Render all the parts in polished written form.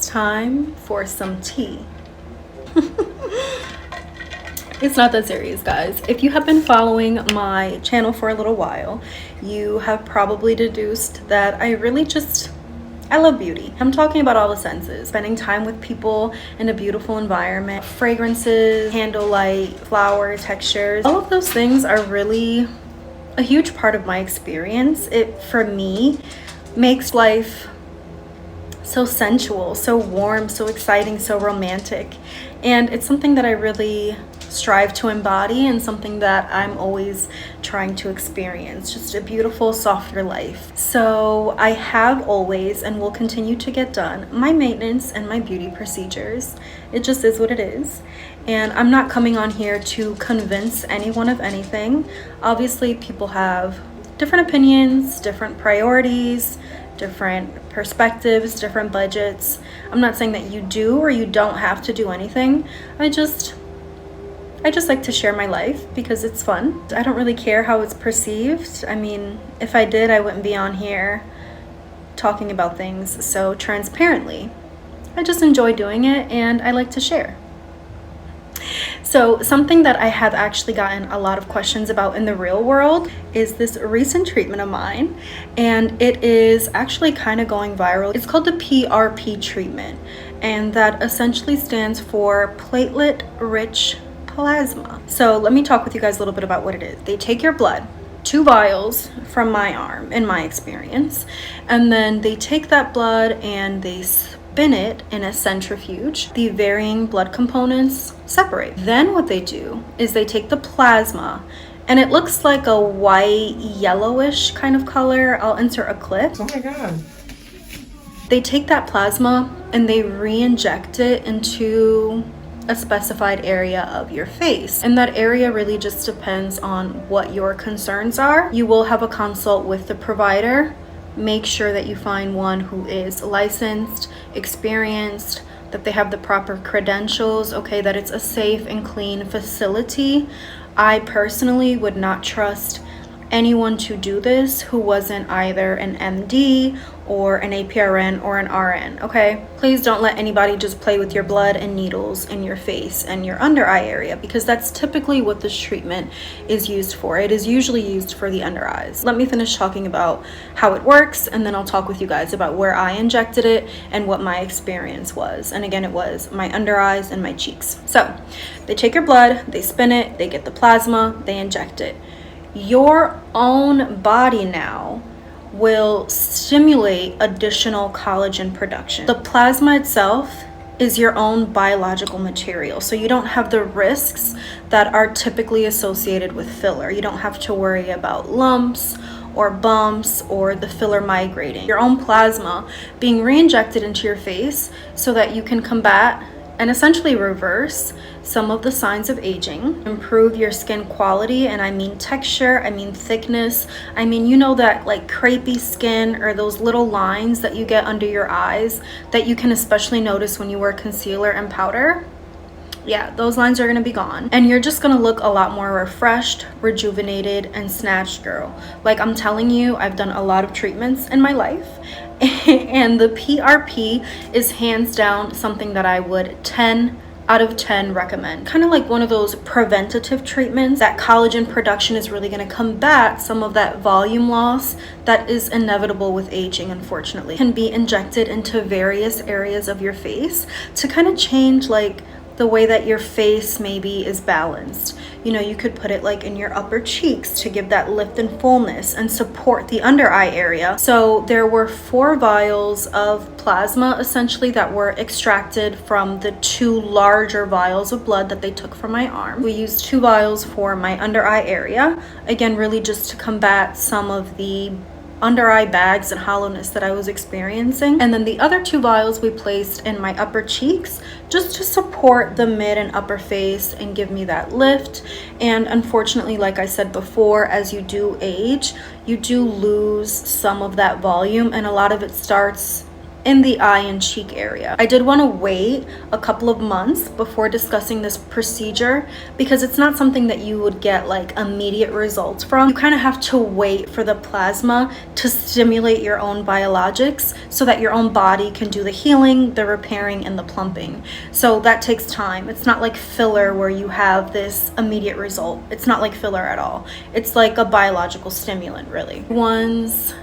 time for some tea. It's not that serious, guys. If you have been following my channel for a little while, you have probably deduced that I love beauty. I'm talking about all the senses. Spending time with people in a beautiful environment, fragrances, candlelight, flower textures. All of those things are really a huge part of my experience. It, for me, makes life so sensual, so warm, so exciting, so romantic. And it's something that I really strive to embody and something that I'm always trying to experience. Just a beautiful, softer life. So I have always and will continue to get done my maintenance and my beauty procedures. It just is what it is. And I'm not coming on here to convince anyone of anything. Obviously, people have different opinions, different priorities, different perspectives, different budgets. I'm not saying that you do or you don't have to do anything. I just like to share my life because it's fun. I don't really care how it's perceived. I mean, if I did, I wouldn't be on here talking about things so transparently. I just enjoy doing it and I like to share. So something that I have actually gotten a lot of questions about in the real world is this recent treatment of mine, and it is actually kind of going viral. It's called the PRP treatment, and that essentially stands for platelet-rich plasma. So let me talk with you guys a little bit about what it is. They take your blood, 2 vials from my arm, in my experience, and then they take that blood and they spin it in a centrifuge. The varying blood components separate. Then what they do is they take the plasma, and it looks like a white yellowish kind of color. I'll insert a clip. Oh my god. They take that plasma and they re-inject it into a specified area of your face, and that area really just depends on what your concerns are. You will have a consult with the provider. Make sure that you find one who is licensed, experienced, that they have the proper credentials, okay, that it's a safe and clean facility. I personally would not trust anyone to do this who wasn't either an MD or an APRN or an RN, okay? Please don't let anybody just play with your blood and needles in your face and your under eye area, because that's typically what this treatment is used for. It is usually used for the under eyes. Let me finish talking about how it works, and then I'll talk with you guys about where I injected it and what my experience was. And again, it was my under eyes and my cheeks. So they take your blood, they spin it, they get the plasma, they inject it. Your own body now will stimulate additional collagen production. The plasma itself is your own biological material, so you don't have the risks that are typically associated with filler. You don't have to worry about lumps or bumps or the filler migrating. Your own plasma being re-injected into your face so that you can combat and essentially reverse some of the signs of aging, improve your skin quality, and I mean texture, I mean thickness, I mean, you know, that like crepey skin or those little lines that you get under your eyes that you can especially notice when you wear concealer and powder. Yeah, those lines are gonna be gone, and you're just gonna look a lot more refreshed, rejuvenated, and snatched, girl. Like, I'm telling you, I've done a lot of treatments in my life, and the PRP is hands down something that I would 10 out of 10 recommend. Kind of like one of those preventative treatments. That collagen production is really going to combat some of that volume loss that is inevitable with aging, unfortunately. It can be injected into various areas of your face to kind of change like the way that your face maybe is balanced. You know, you could put it like in your upper cheeks to give that lift and fullness and support the under eye area. So there were 4 vials of plasma essentially that were extracted from the 2 larger vials of blood that they took from my arm. We used 2 vials for my under eye area, again, really just to combat some of the under eye bags and hollowness that I was experiencing. And then the other 2 vials we placed in my upper cheeks just to support the mid and upper face and give me that lift. And unfortunately, like I said before, as you do age, you do lose some of that volume, and a lot of it starts in the eye and cheek area. I did want to wait a couple of months before discussing this procedure because it's not something that you would get like immediate results from. You kind of have to wait for the plasma to stimulate your own biologics so that your own body can do the healing, the repairing, and the plumping. So that takes time. It's not like filler where you have this immediate result. It's not like filler at all. It's like a biological stimulant, really. One's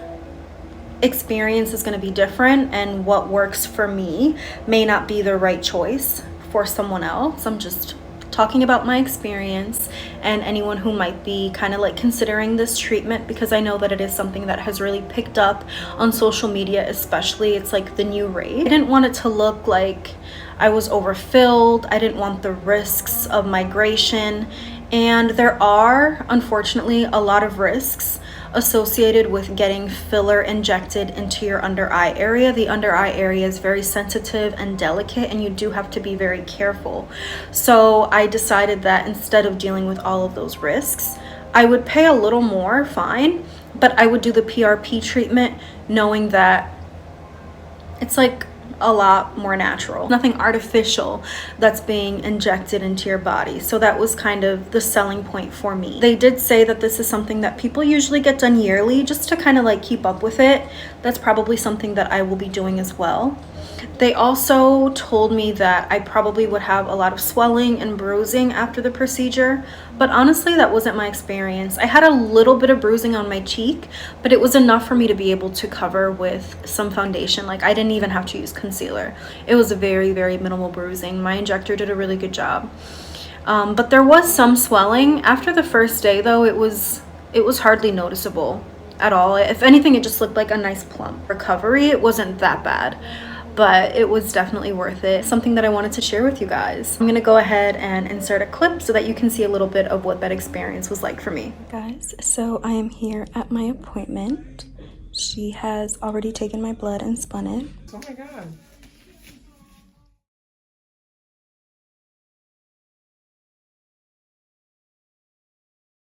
experience is going to be different, and what works for me may not be the right choice for someone else. I'm just talking about my experience and anyone who might be kind of like considering this treatment, because I know that it is something that has really picked up on social media, especially. It's like the new rage. I didn't want it to look like I was overfilled. I didn't want the risks of migration, and there are unfortunately a lot of risks associated with getting filler injected into your under eye area. The under eye area is very sensitive and delicate, and you do have to be very careful. So I decided that instead of dealing with all of those risks, I would pay a little more, fine, but I would do the PRP treatment knowing that it's like a lot more natural, nothing artificial that's being injected into your body. So that was kind of the selling point for me. They did say that this is something that people usually get done yearly just to kind of like keep up with it. That's probably something that I will be doing as well. They also told me that I probably would have a lot of swelling and bruising after the procedure, but honestly that wasn't my experience. I had a little bit of bruising on my cheek, but it was enough for me to be able to cover with some foundation. Like I didn't even have to use concealer. It was a very, very minimal bruising. My injector did a really good job. But there was some swelling. After the first day though, it was hardly noticeable at all. If anything, it just looked like a nice plump. Recovery, it wasn't that bad, but it was definitely worth it. Something that I wanted to share with you guys. I'm gonna go ahead and insert a clip so that you can see a little bit of what that experience was like for me. Guys, so I am here at my appointment. She has already taken my blood and spun it. Oh my God.